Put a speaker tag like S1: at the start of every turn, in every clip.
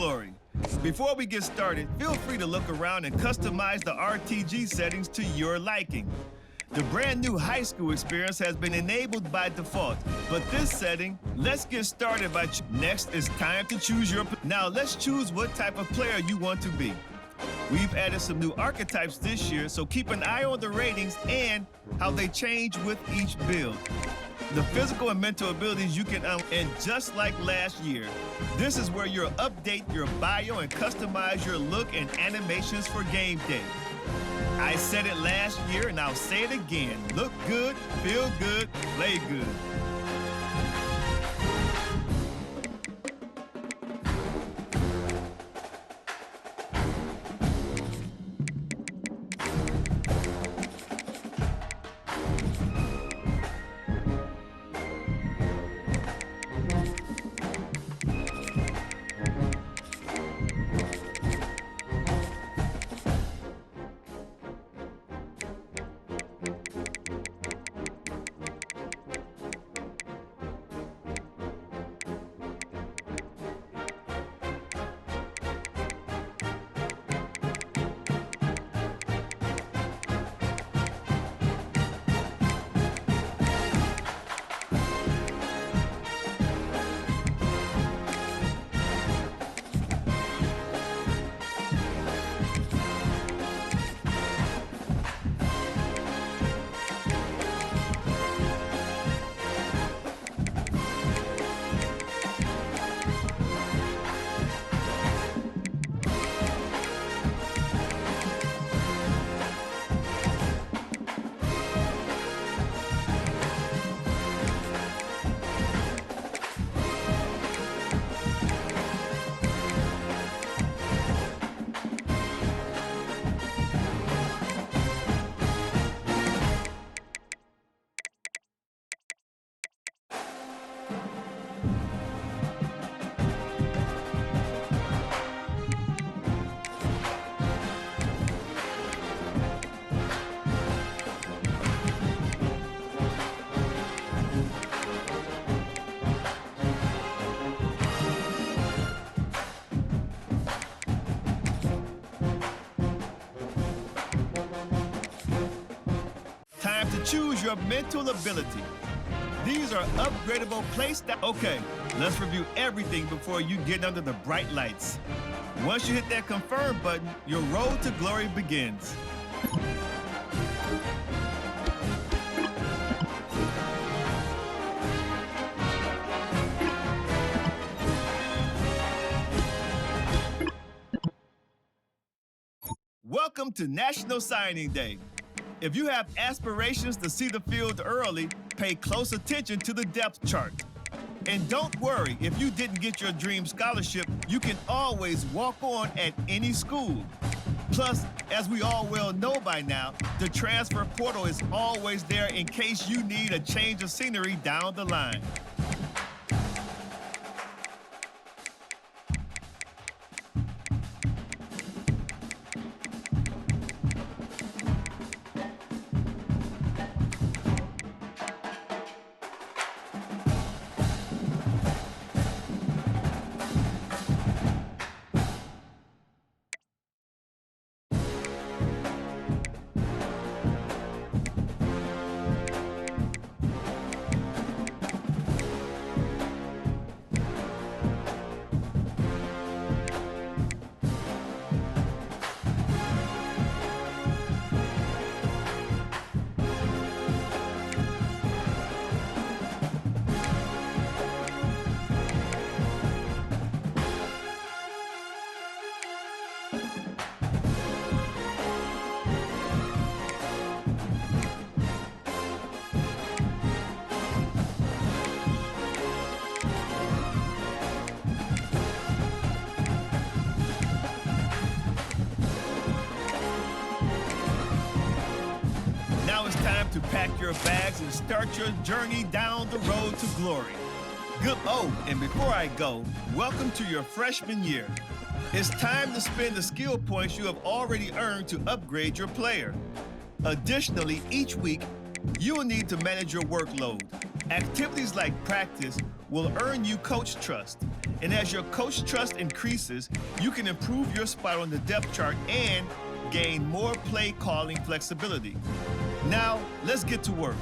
S1: Glory. Before we get started, feel free to look around and customize the RTG settings to your liking. The brand new high school experience has been enabled by default, but this setting, let's get started by next is time to choose your. Now let's choose what type of player you want to be. We've added some new archetypes this year, so keep an eye on the ratings and how they change with each build. The physical and mental abilities you can and just like last year, this is where you'll update your bio and customize your look and animations for game day. I said it last year and I'll say it again. Look good, feel good, play good. Time to choose your mental ability. These are upgradable playstyle. Okay, let's review everything before you get under the bright lights. Once you hit that confirm button, your road to glory begins. Welcome to National Signing Day. If you have aspirations to see the field early, pay close attention to the depth chart. And don't worry, if you didn't get your dream scholarship, you can always walk on at any school. Plus, as we all well know by now, the transfer portal is always there in case you need a change of scenery down the line. Now it's time to pack your bags and start your journey down the road to glory. And before I go, welcome to your freshman year. It's time to spend the skill points you have already earned to upgrade your player. Additionally, each week, you will need to manage your workload. Activities like practice will earn you coach trust, And as your coach trust increases, you can improve your spot on the depth chart and gain more play calling flexibility. Now, let's get to work.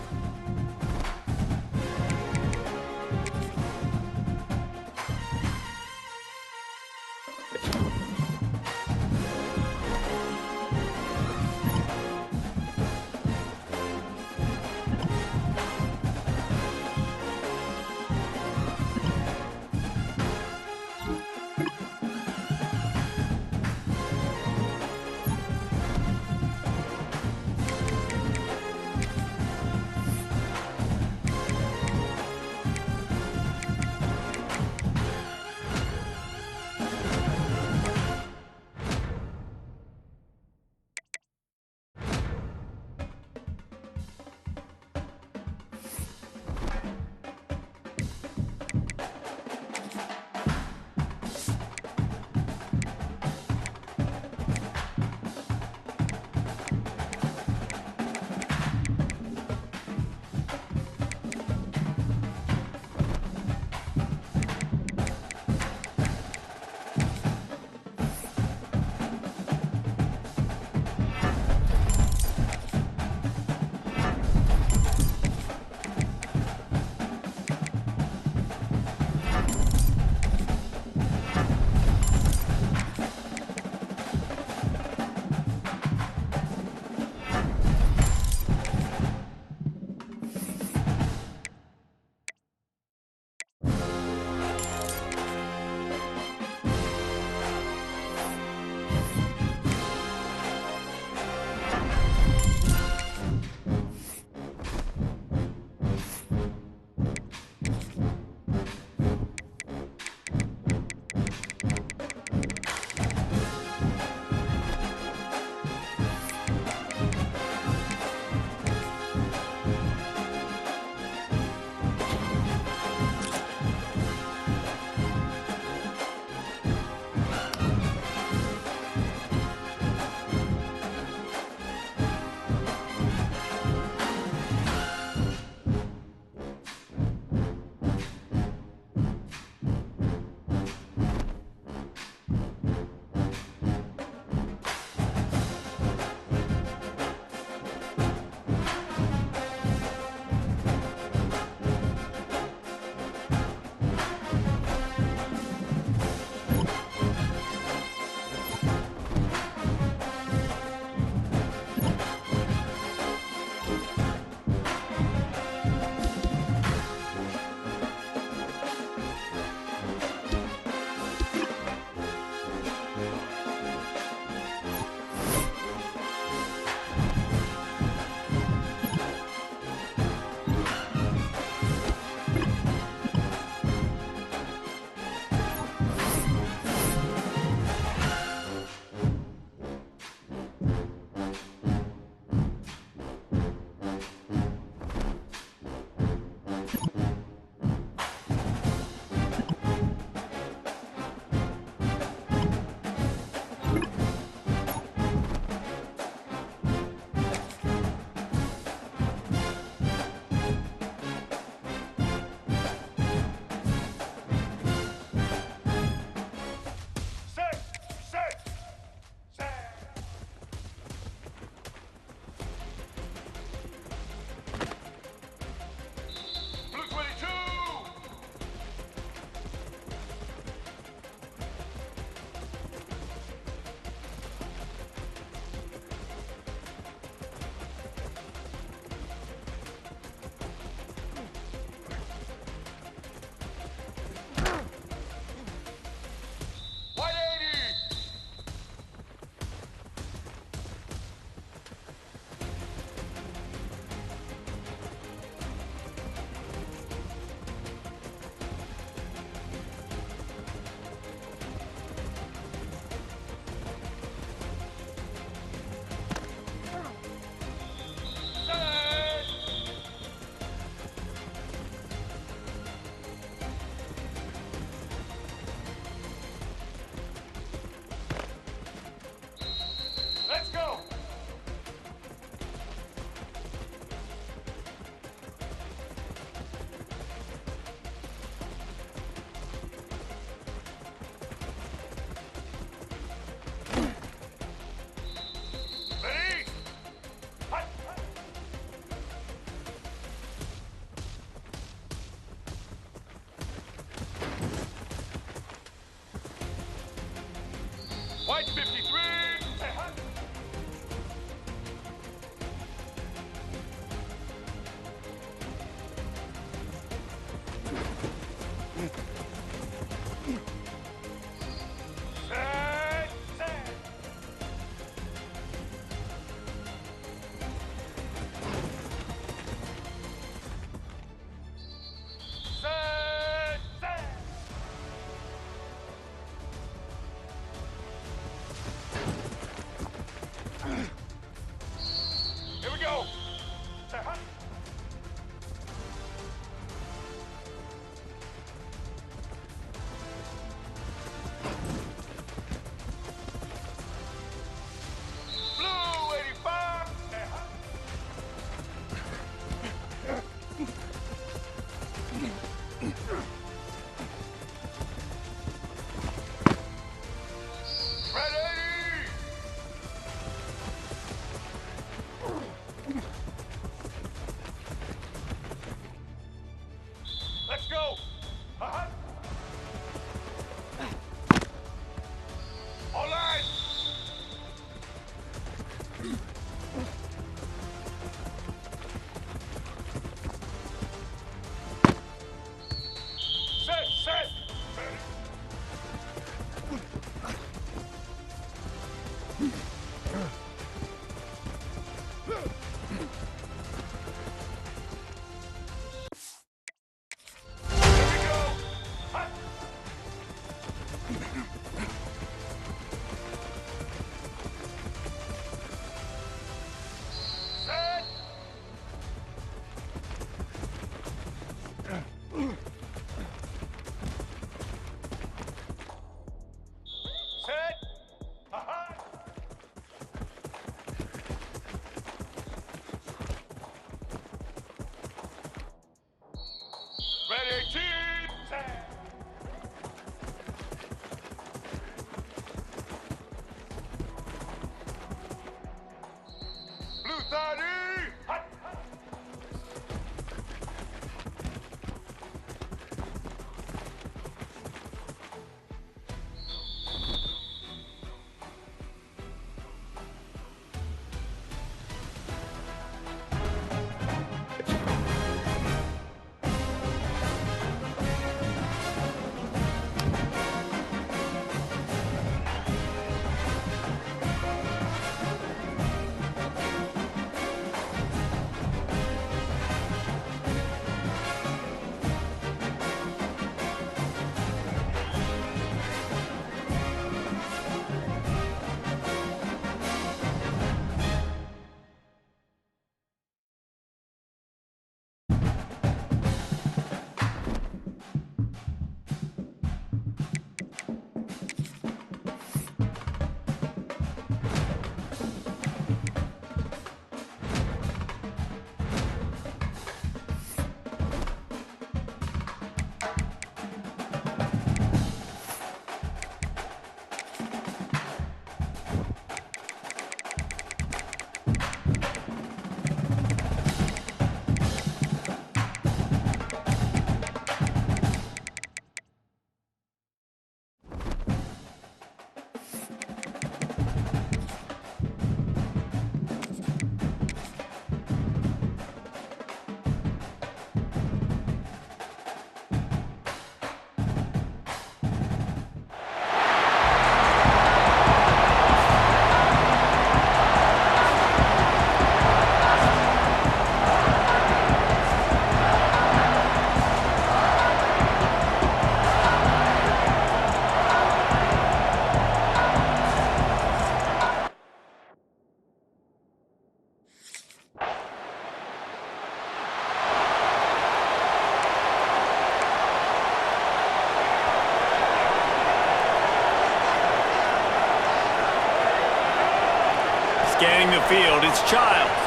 S2: Scanning the field, it's Childs.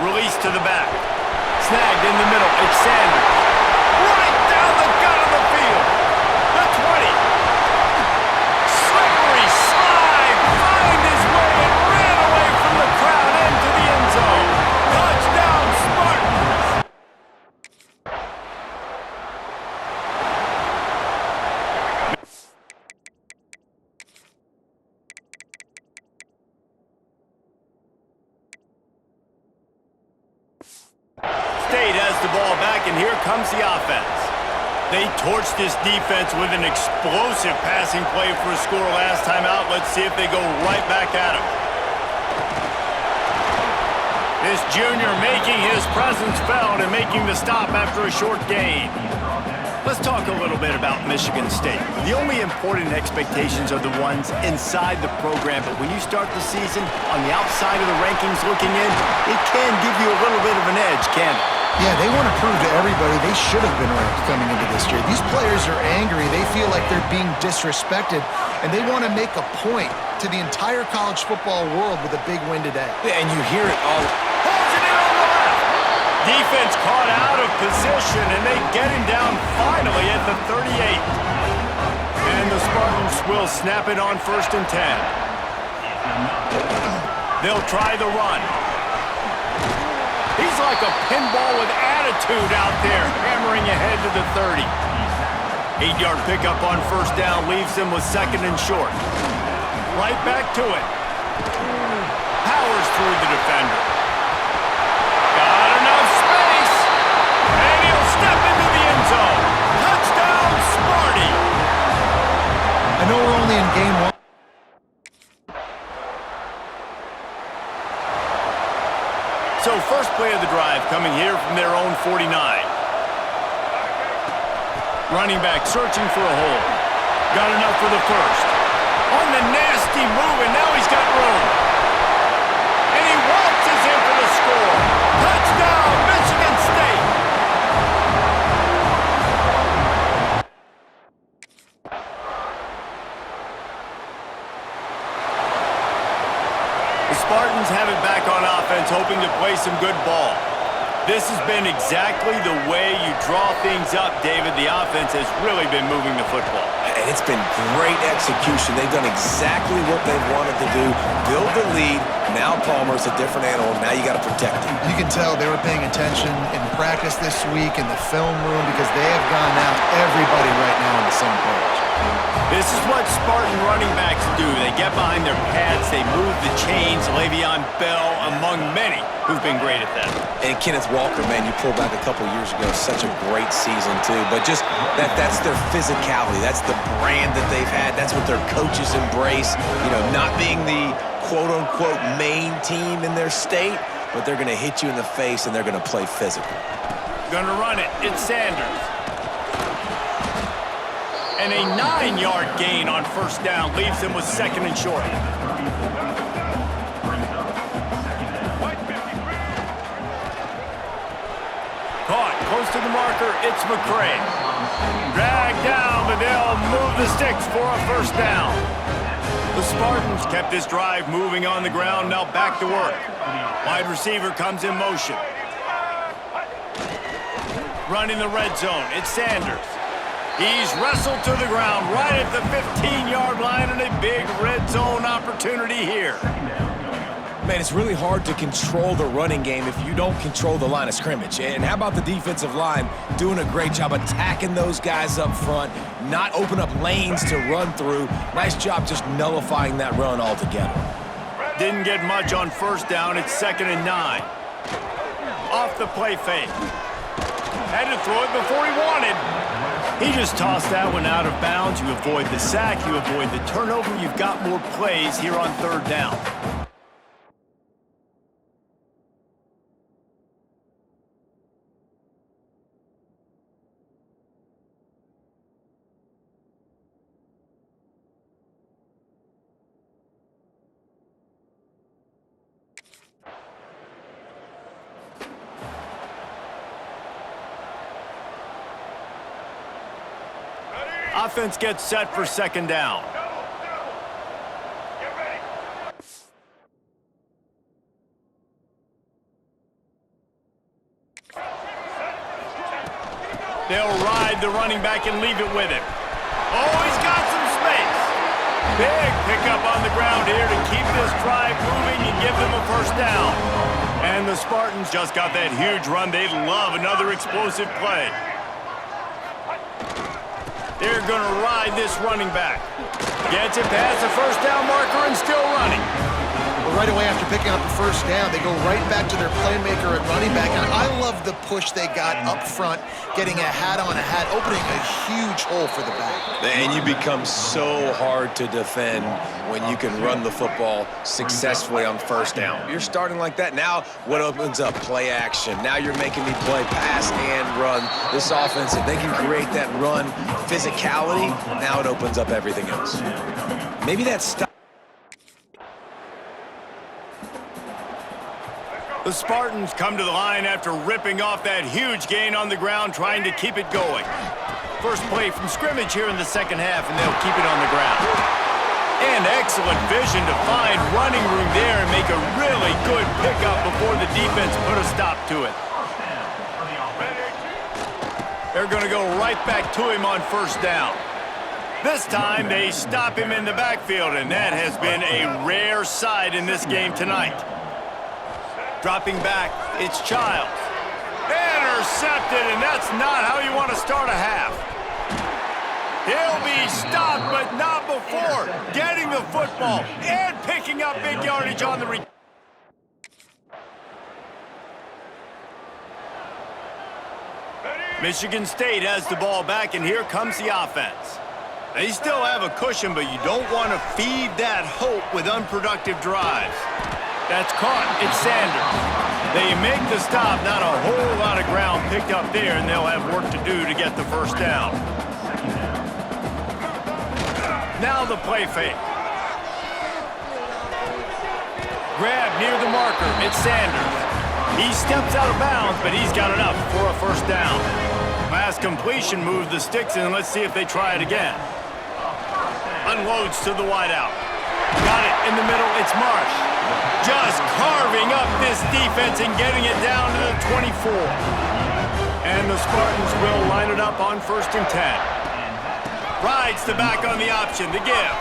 S2: Release to the back. Snagged in the middle, it's Sanders. Right down the gut of the field. The 20. Slippery slide. Find his way and ran away from the crowd into the end zone. Touchdown, Spartans. State has the ball back, and here comes the offense. They torched this defense with an explosive passing play for a score last time out. Let's see if they go right back at him. This junior making his presence felt and making the stop after a short gain. Let's talk a little bit about Michigan State. The only important expectations are the ones inside the program, but when you start the season on the outside of the rankings looking in, it can give you a little bit of an edge, can't it?
S3: Yeah, they want to prove to everybody they should have been ranked coming into this year. These players are angry. They feel like they're being disrespected, and they want to make a point to the entire college football world with a big win today.
S2: And you hear it all. Pulls it in on the left. Defense caught out of position, and they get him down finally at the 38. And the Spartans will snap it on 1st and 10. They'll try the run. He's like a pinball with attitude out there, hammering ahead to the 30. 8-yard pickup on 1st down leaves them with 2nd and short. Right back to it. Powers through the defender. Got enough space. And he'll step into the end zone. Touchdown, Sparty.
S3: I know we're only in game one.
S2: So first play of the drive coming here from their own 49. Running back searching for a hole. Got enough for the first. On the nasty move, and now he's got room. And he waltzes in for the score. Touchdown, Michigan State. The Spartans have it back on offense, hoping to play some good ball. This has been exactly the way you draw things up, David. The offense has really been moving the football.
S4: And it's been great execution. They've done exactly what they've wanted to do. Build the lead. Now Palmer's a different animal. Now you got to protect him.
S3: You can tell they were paying attention in practice this week in the film room because they have gone out everybody right now on the same page.
S2: This is what Spartan running backs do. They get behind their pads, they move the chains. Le'Veon Bell, among many, who've been great at that.
S4: And Kenneth Walker, man, you pulled back a couple years ago, such a great season too. But just that's their physicality. That's the brand that they've had. That's what their coaches embrace. You know, not being the quote-unquote main team in their state, but they're going to hit you in the face and they're going to play physical.
S2: Gonna run it. It's Sanders. And a 9-yard gain on first down leaves him with 2nd and short. Caught close to the marker. It's McCray. Dragged down, but they'll move the sticks for a first down. The Spartans kept this drive moving on the ground. Now back to work. Wide receiver comes in motion. Running the red zone. It's Sanders. He's wrestled to the ground right at the 15-yard line, and a big red zone opportunity here.
S4: Man, it's really hard to control the running game if you don't control the line of scrimmage. And how about the defensive line doing a great job attacking those guys up front, not open up lanes to run through. Nice job just nullifying that run altogether.
S2: Didn't get much on first down. It's 2nd and 9. Off the play fake. Had to throw it before he wanted. He just tossed that one out of bounds. You avoid the sack, you avoid the turnover. You've got more plays here on 3rd down. Offense gets set for 2nd down. They'll ride the running back and leave it with him. Oh, he's got some space. Big pickup on the ground here to keep this drive moving and give them a first down. And the Spartans just got that huge run. They love another explosive play. They're going to ride this running back. Gets it past the first down marker and still running.
S3: But right away after picking up the first down, they go right back to their playmaker at running back. And I love the push they got up front, getting a hat on a hat, opening a huge hole for the back.
S4: And you become so hard to defend when you can run the football successfully on first down. You're starting like that. Now what opens up? Play action. Now you're making me play pass and run. This offense, if they can create that run physicality, now it opens up everything else. Maybe that's
S2: The Spartans come to the line after ripping off that huge gain on the ground, trying to keep it going. First play from scrimmage here in the 2nd half, and they'll keep it on the ground. And excellent vision to find running room there and make a really good pickup before the defense put a stop to it. They're going to go right back to him on first down. This time they stop him in the backfield, and that has been a rare sight in this game tonight. Dropping back, it's Childs. Intercepted, and that's not how you want to start a half. He'll be stopped, but not before getting the football and picking up big yardage on the return. Michigan State has the ball back, and here comes the offense. They still have a cushion, but you don't want to feed that hope with unproductive drives. That's caught. It's Sanders. They make the stop. Not a whole lot of ground picked up there, and they'll have work to do to get the first down. Now the play fake. Grab near the marker. It's Sanders. He steps out of bounds, but he's got enough for a first down. Pass completion moves the sticks in, and let's see if they try it again. Unloads to the wideout. Got it in the middle. It's Marsh. Just carving up this defense and getting it down to the 24. And the Spartans will line it up on 1st and 10. Rides the back on the option. The give.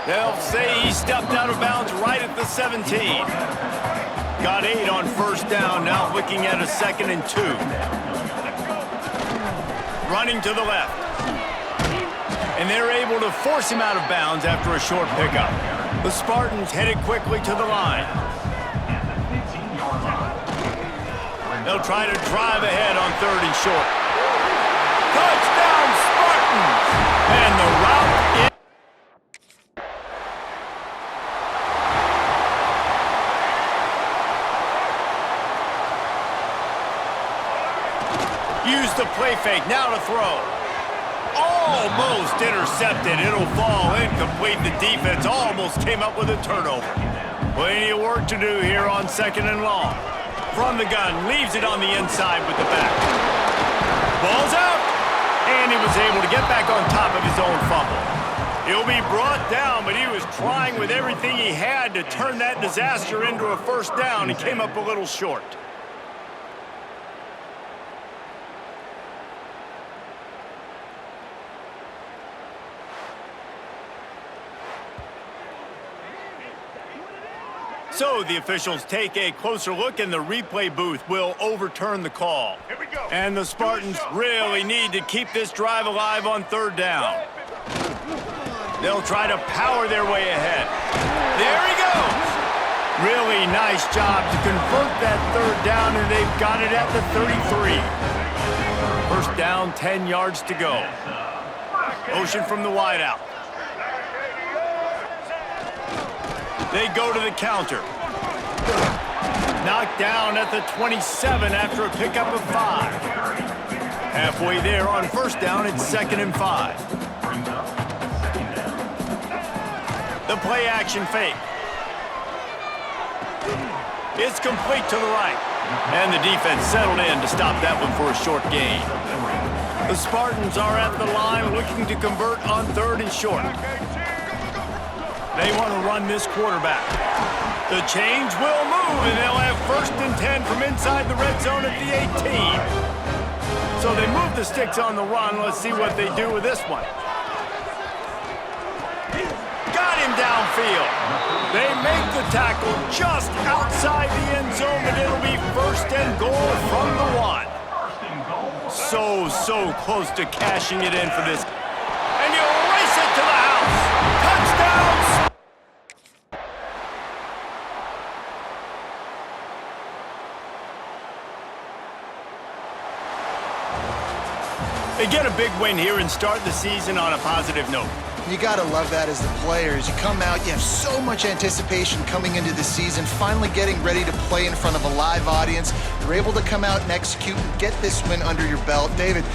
S2: They'll say he stepped out of bounds right at the 17. Got 8 on 1st down. Now looking at a 2nd and 2. Running to the left. And they're able to force him out of bounds after a short pickup. The Spartans headed quickly to the line. They'll try to drive ahead on 3rd and short. Touchdown, Spartans! And the route is... Use the play fake, now to throw. Almost intercepted. It'll fall incomplete. The defense almost came up with a turnover. Plenty of work to do here on 2nd and long. From the gun, leaves it on the inside with the back. Ball's out! And he was able to get back on top of his own fumble. He'll be brought down, but he was trying with everything he had to turn that disaster into a 1st down and came up a little short. So the officials take a closer look, and the replay booth will overturn the call.
S5: Here we go.
S2: And the Spartans really need to keep this drive alive on 3rd down. They'll try to power their way ahead. There he goes! Really nice job to convert that 3rd down, and they've got it at the 33. 1st down, 10 yards to go. Motion from the wideout. They go to the counter. Knocked down at the 27 after a pickup of 5. Halfway there on 1st down, it's 2nd and 5. The play action fake. It's complete to the right. And the defense settled in to stop that one for a short gain. The Spartans are at the line looking to convert on 3rd and short. They want to run this quarterback. The chains will move, and they'll have 1st and 10 from inside the red zone at the 18. So they move the sticks on the run. Let's see what they do with this one. Got him downfield. They make the tackle just outside the end zone, but it'll be 1st and goal from the 1. So close to cashing it in for this. And you race it to the house. Touchdown! They get a big win here and start the season on a positive note.
S3: You gotta love that as the players. You come out, you have so much anticipation coming into the season, finally getting ready to play in front of a live audience. You're able to come out and execute and get this win under your belt. David,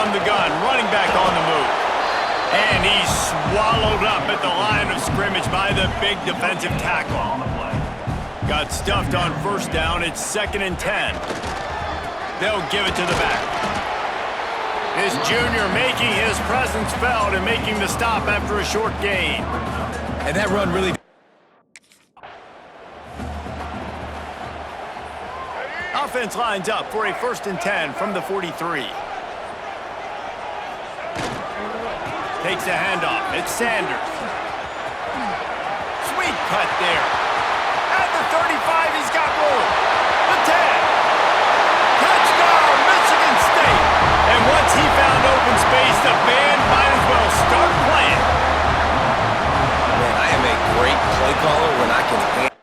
S2: from the gun, running back on the move. And he's swallowed up at the line of scrimmage by the big defensive tackle. Got stuffed on first down. It's 2nd and 10. They'll give it to the back. This junior making his presence felt and making the stop after a short gain.
S4: And that run really...
S2: Offense lines up for a 1st and 10 from the 43. Takes the handoff. It's Sanders. Sweet cut there. At the 35, he's got room. The 10. Touchdown, Michigan State. And once he found open space, the band might as well start playing.
S4: Man, I am a great play caller when I can handle.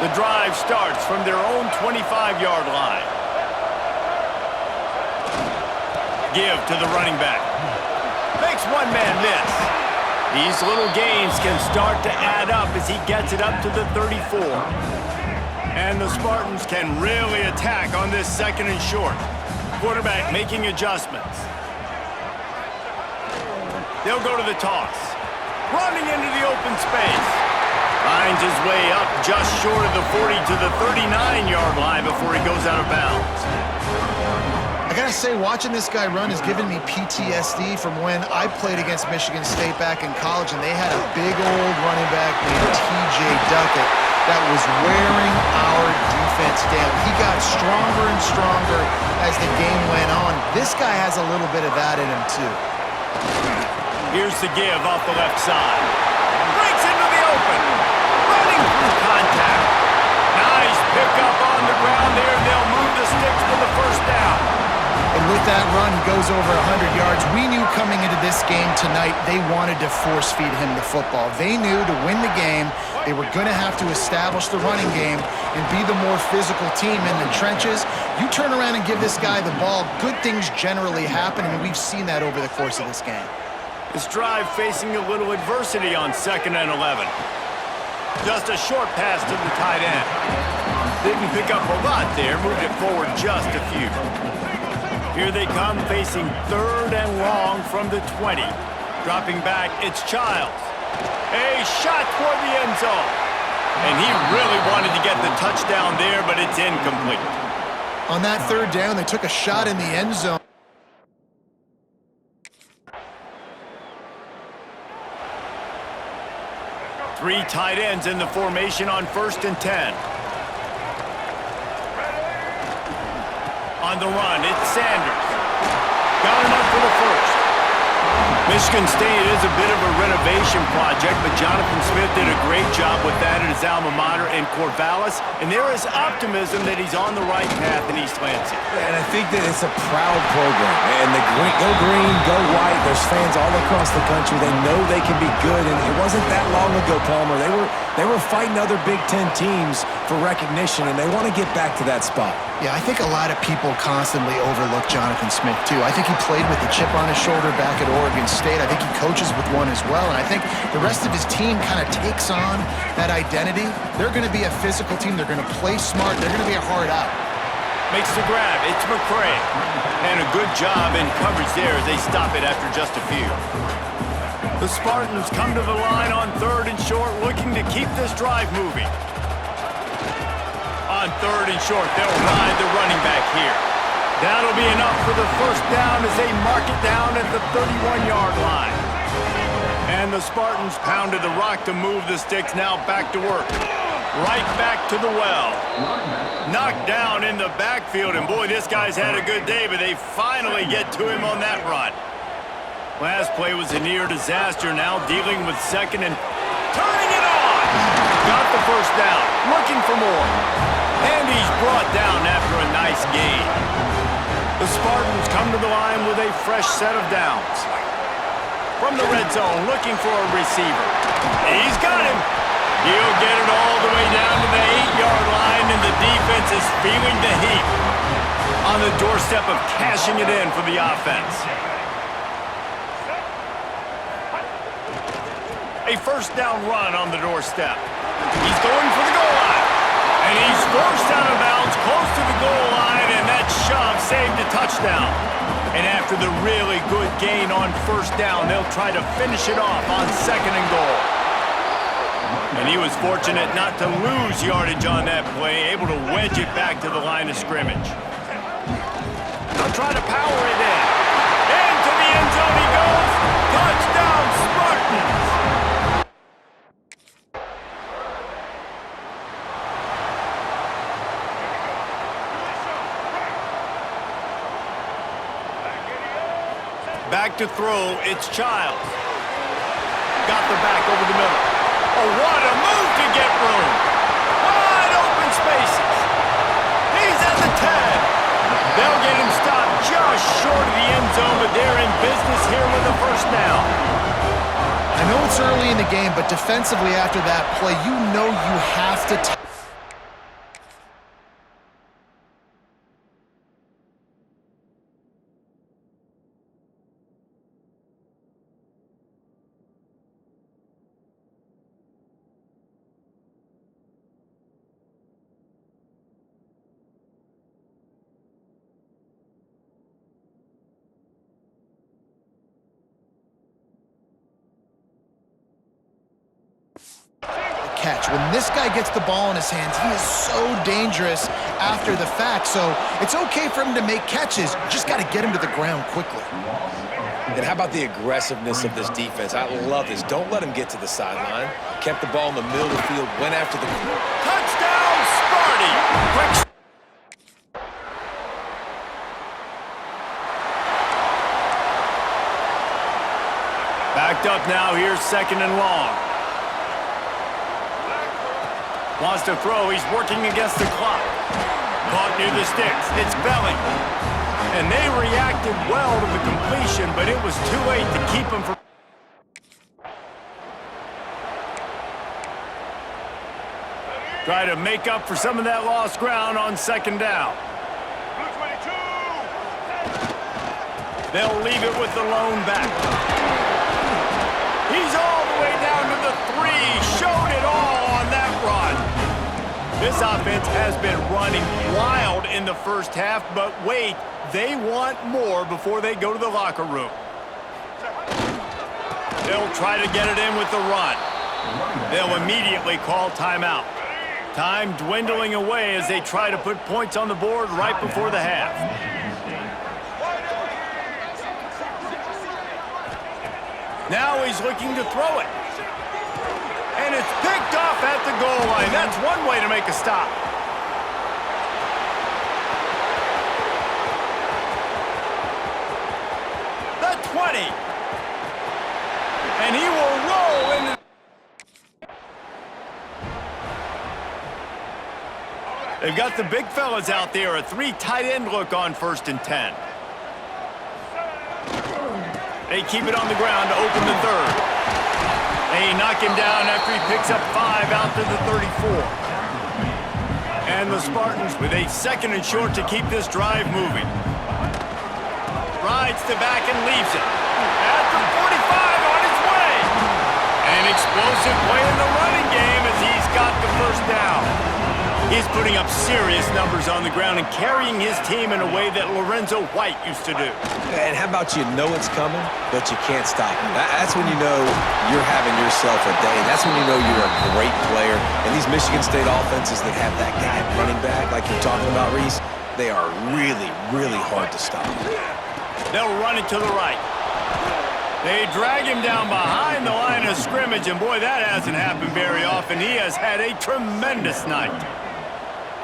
S2: The drive starts from their own 25-yard line. Give to the running back. Makes one man miss. These little gains can start to add up as he gets it up to the 34. And the Spartans can really attack on this 2nd and short. Quarterback making adjustments. They'll go to the toss. Running into the open space. Finds his way up just short of the 40 to the 39-yard line before he goes out of bounds.
S3: I gotta say, watching this guy run has given me PTSD from when I played against Michigan State back in college, and they had a big old running back named T.J. Duckett that was wearing our defense down. He got stronger and stronger as the game went on. This guy has a little bit of that in him, too.
S2: Here's the give off the left side. Breaks into the open. Running through contact. Nice pickup on the ground there. They'll move the sticks for the 1st down.
S3: And with that run, he goes over 100 yards. We knew coming into this game tonight, they wanted to force feed him the football. They knew to win the game, they were going to have to establish the running game and be the more physical team in the trenches. You turn around and give this guy the ball, good things generally happen, and we've seen that over the course of this game.
S2: This drive facing a little adversity on 2nd and 11. Just a short pass to the tight end. Didn't pick up a lot there, moved it forward just a few. Here they come facing 3rd and long from the 20. Dropping back, it's Childs. A shot toward the end zone. And he really wanted to get the touchdown there, but it's incomplete.
S3: On that 3rd down, they took a shot in the end zone.
S2: Three tight ends in the formation on 1st and 10. On the run, it's Sanders. Got enough for the 1st. Michigan State is a bit of a renovation project, but Jonathan Smith did a great job with that at his alma mater in Corvallis, and there is optimism that he's on the right path in East Lansing.
S4: And I think that it's a proud program. And the go green, go white. There's fans all across the country. They know they can be good, and it wasn't that long ago, Palmer. They were fighting other Big Ten teams for recognition, and they want to get back to that spot.
S3: Yeah, I think a lot of people constantly overlook Jonathan Smith, too. I think he played with a chip on his shoulder back at Oregon State. I think he coaches with one as well. And I think the rest of his team kind of takes on that identity. They're going to be a physical team. They're going to play smart. They're going to be a hard out.
S2: Makes the grab. It's McCray. And a good job in coverage there as they stop it after just a few. The Spartans come to the line on 3rd and short, looking to keep this drive moving. On 3rd and short, they'll ride the running back here. That'll be enough for the 1st down as they mark it down at the 31-yard line. And the Spartans pounded the rock to move the sticks, now back to work. Right back to the well. Knocked down in the backfield, and boy, this guy's had a good day, but they finally get to him on that run. Last play was a near disaster, now dealing with 2nd and turning it on. Got the 1st down, looking for more. And he's brought down after a nice gain. The Spartans come to the line with a fresh set of downs. From the red zone, looking for a receiver. He's got him. He'll get it all the way down to the 8-yard line, and the defense is feeling the heat. On the doorstep of cashing it in for the offense. A 1st down run on the doorstep. He's going for the goal line. And he's forced out of bounds close to the goal line, and that shove saved a touchdown. And after the really good gain on first down, they'll try to finish it off on 2nd and goal. And he was fortunate not to lose yardage on that play, able to wedge it back to the line of scrimmage. They'll try to power it in. Into the end zone he goes. Touchdown, Spartans! Back to throw, it's Childs. Got the back over the middle. Oh, what a move to get room. Wide open spaces. He's at the 10. They'll get him stopped just short of the end zone, but they're in business here with a first down.
S3: I know it's early in the game, but defensively after that play, you know you have to catch. When this guy gets the ball in his hands, he is so dangerous after the fact. So it's okay for him to make catches. You just got to get him to the ground quickly.
S4: And how about the aggressiveness of this defense? I love this. Don't let him get to the sideline. Kept the ball in the middle of the field, went after the...
S2: Touchdown, Sparty! Quick. Backed up now, here's 2nd and long. Wants to throw, he's working against the clock. Caught near the sticks, it's Belling. And they reacted well to the completion, but it was too late to keep him from... Try to make up for some of that lost ground on 2nd down. They'll leave it with the lone back. He's all the way down to the 3, showed it all on that run. This offense has been running wild in the first half, but wait, they want more before they go to the locker room. They'll try to get it in with the run. They'll immediately call timeout. Time dwindling away as they try to put points on the board right before the half. Now he's looking to throw it. And it's picked off at the goal line. That's one way to make a stop. The 20. And he will roll into... They've got the big fellas out there. A 3 tight end look on 1st and 10. They keep it on the ground to open the 3rd. They knock him down after he picks up 5 out to the 34. And the Spartans with a 2nd and short to keep this drive moving. Rides the back and leaves it. At the 45 on his way. An explosive play in the running game as he's got the first down. He's putting up serious numbers on the ground and carrying his team in a way that Lorenzo White used to do.
S4: And how about you know it's coming, but you can't stop it? That's when you know you're having yourself a day. That's when you know you're a great player. And these Michigan State offenses that have that guy running back, like you're talking about, Reese, they are really, really hard to stop.
S2: They'll run it to the right. They drag him down behind the line of scrimmage, and boy, that hasn't happened very often. He has had a tremendous night.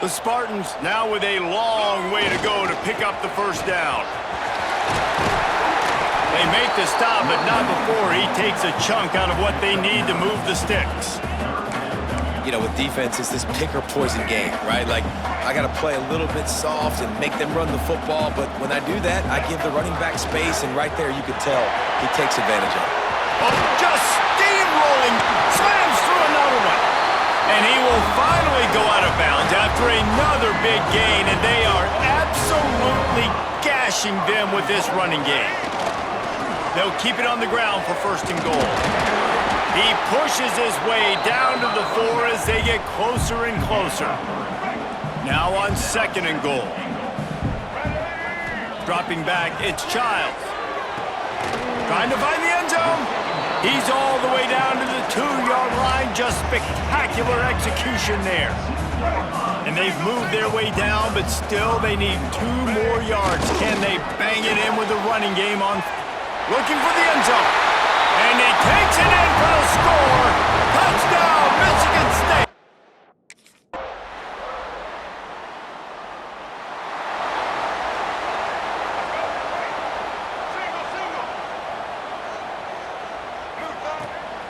S2: The Spartans now with a long way to go to pick up the first down. They make the stop, but not before he takes a chunk out of what they need to move the sticks.
S4: You know, with defense, it's this pick or poison game, right? Like, I got to play a little bit soft and make them run the football, but when I do that, I give the running back space, and right there you could tell he takes advantage of it.
S2: Oh, just steamrolling, slams through another one. And he will finally go out of bounds after another big gain, and they are absolutely gashing them with this running game. They'll keep it on the ground for 1st and goal. He pushes his way down to the 4 as they get closer and closer. Now on 2nd and goal. Dropping back, it's Childs. Trying to find the end zone. He's all the way down to the 2-yard line. Just spectacular execution there. And they've moved their way down, but still they need 2 more yards. Can they bang it in with the running game on? Looking for the end zone. And he takes it in for the score. Touchdown, Michigan State.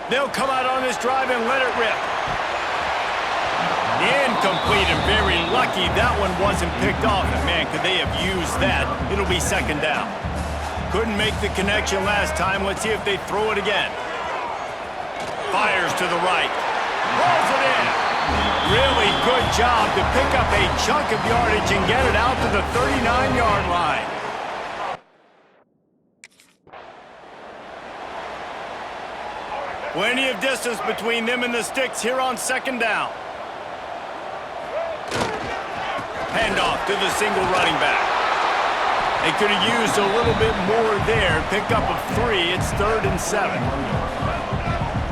S2: They'll come out on this drive and let it rip. Incomplete and very lucky that one wasn't picked off. And man, could they have used that? It'll be 2nd down. Couldn't make the connection last time. Let's see if they throw it again. Fires to the right. Rolls it in. Really good job to pick up a chunk of yardage and get it out to the 39-yard line. Plenty of distance between them and the sticks here on 2nd down. Handoff to the single running back. They could have used a little bit more there. Pick up of 3. It's 3rd and 7.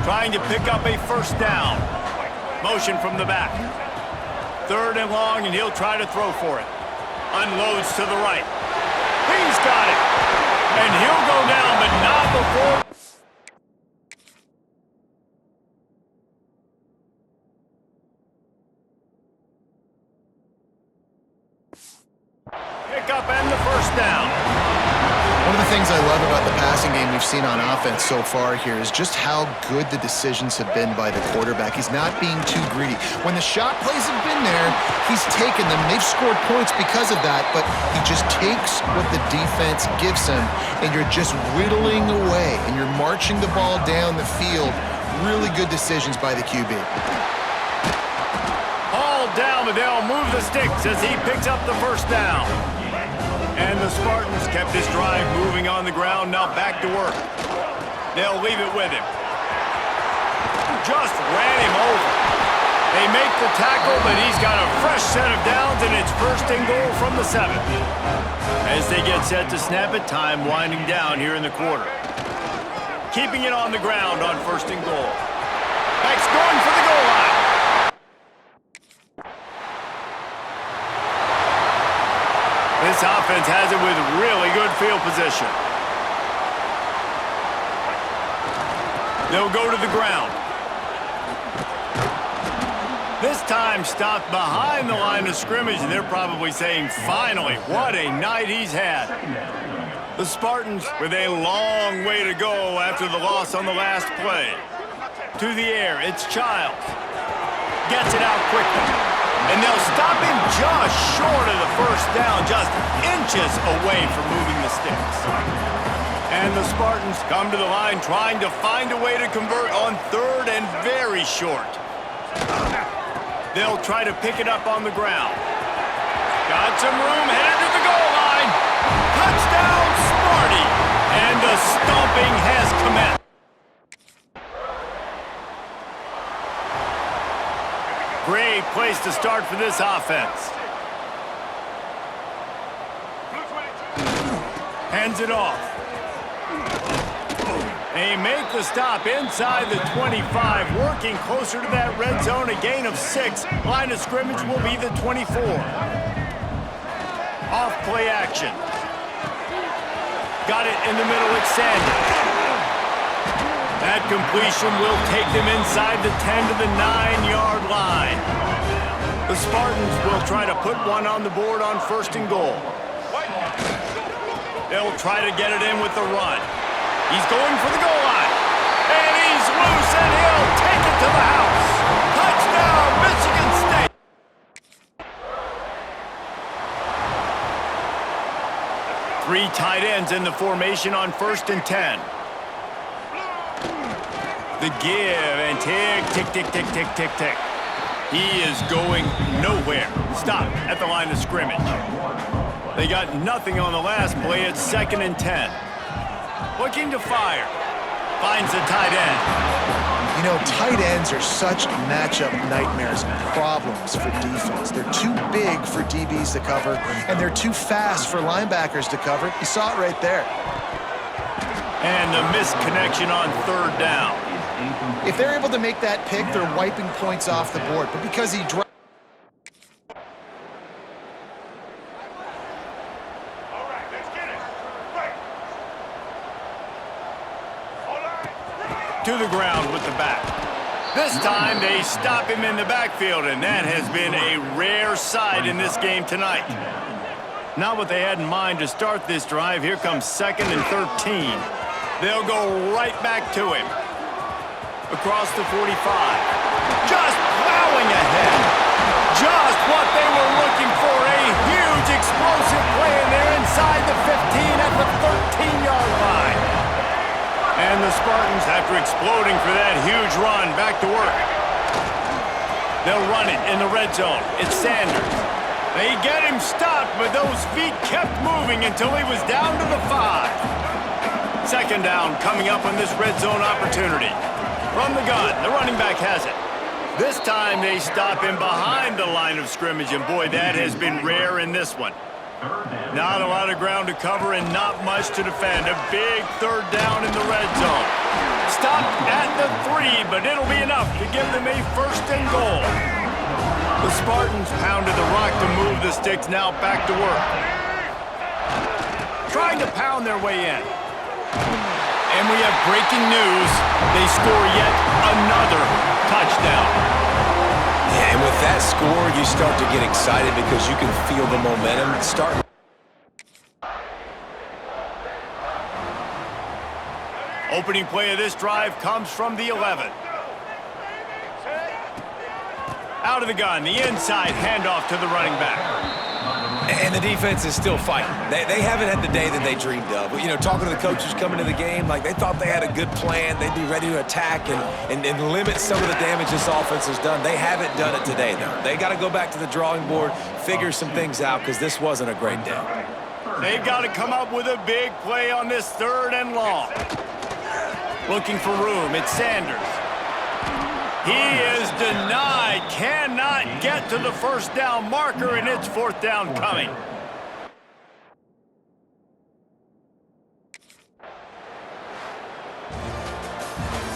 S2: Trying to pick up a 1st down. Motion from the back. 3rd and long, and he'll try to throw for it. Unloads to the right. He's got it. And he'll go down, but not before. Pick up and the 1st down.
S3: One of the things I love about the passing game we've seen on offense so far here is just how good the decisions have been by the quarterback. He's not being too greedy. When the shot plays have been there, he's taken them. They've scored points because of that, but he just takes what the defense gives him, and you're just whittling away, and you're marching the ball down the field. Really good decisions by the QB.
S2: All down, but they'll move the sticks as he picks up the 1st down. And the Spartans kept this drive moving on the ground, now back to work. They'll leave it with him. Just ran him over. They make the tackle, but he's got a fresh set of downs, and it's 1st and goal from the 7. As they get set to snap it, time winding down here in the quarter. Keeping it on the ground on 1st and goal. Back's going for the goal line. This offense has it with really good field position. They'll go to the ground. This time stopped behind the line of scrimmage, and they're probably saying, finally, what a night he's had. The Spartans with a long way to go after the loss on the last play. To the air, it's Childs. Gets it out quickly. And they'll stop him just short of the 1st down, just inches away from moving the sticks. And the Spartans come to the line trying to find a way to convert on 3rd and very short. They'll try to pick it up on the ground. Got some room, headed to the goal line. Touchdown, Sparty! And the stomping has commenced. Great place to start for this offense. Hands it off. They make the stop inside the 25, working closer to that red zone, a gain of 6. Line of scrimmage will be the 24. Off play action. Got it in the middle, it's Sanders. That completion will take them inside the 10 to the 9-yard line. The Spartans will try to put one on the board on 1st and goal. They'll try to get it in with the run. He's going for the goal line. And he's loose, and he'll take it to the house. Touchdown, Michigan State. Three tight ends in the formation on 1st and 10. The give, and tick, tick, tick, tick, tick, tick, tick. He is going nowhere. Stop at the line of scrimmage. They got nothing on the last play. It's 2nd and 10. Looking to fire. Finds the tight end.
S3: You know, tight ends are such matchup nightmares and problems for defense. They're too big for DBs to cover, and they're too fast for linebackers to cover. You saw it right there.
S2: And the missed connection on third down.
S3: If they're able to make that pick, they're wiping points off the board. But because he dropped...
S2: To the ground with the back. This time they stop him in the backfield, and that has been a rare sight in this game tonight. Not what they had in mind to start this drive. Here comes 2nd and 13. They'll go right back to him. Across the 45. Just plowing ahead. Just what they were looking for. A huge explosive play in there inside the 15 at the 13-yard line. And the Spartans, after exploding for that huge run, back to work. They'll run it in the red zone. It's Sanders. They get him stopped, but those feet kept moving until he was down to the 5. 2nd down coming up on this red zone opportunity. From the gun, the running back has it. This time they stop him behind the line of scrimmage, and boy, that has been rare in this one. Not a lot of ground to cover and not much to defend. A big 3rd down in the red zone. Stopped at the 3, but it'll be enough to give them a 1st and goal. The Spartans pounded the rock to move the sticks, now back to work. Trying to pound their way in. And we have breaking news. They score yet another touchdown.
S4: Yeah, and with that score, you start to get excited because you can feel the momentum start.
S2: Opening play of this drive comes from the 11. Out of the gun, the inside handoff to the running back.
S4: And the defense is still fighting. They haven't had the day that they dreamed of. You know, talking to the coaches coming to the game, like they thought they had a good plan. They'd be ready to attack and limit some of the damage this offense has done. They haven't done it today, though. They got to go back to the drawing board, figure some things out, because this wasn't a great day.
S2: They've got to come up with a big play on this 3rd and long. Looking for room, it's Sanders. He is denied, cannot get to the 1st down marker, and it's 4th down coming.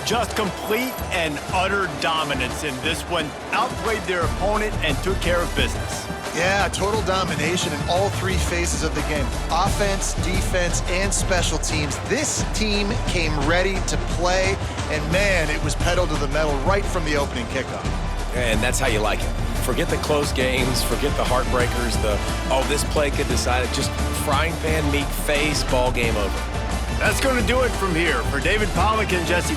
S2: Just complete and utter dominance in this one. Outplayed their opponent and took care of business.
S3: Yeah, total domination in all 3 phases of the game. Offense, defense, and special teams. This team came ready to play, and man, it was pedal to the metal right from the opening kickoff.
S4: And that's how you like it. Forget the close games, forget the heartbreakers, this play could decide it. Just frying pan meat face, ball game over.
S2: That's going to do it from here. For David Pollack and Jesse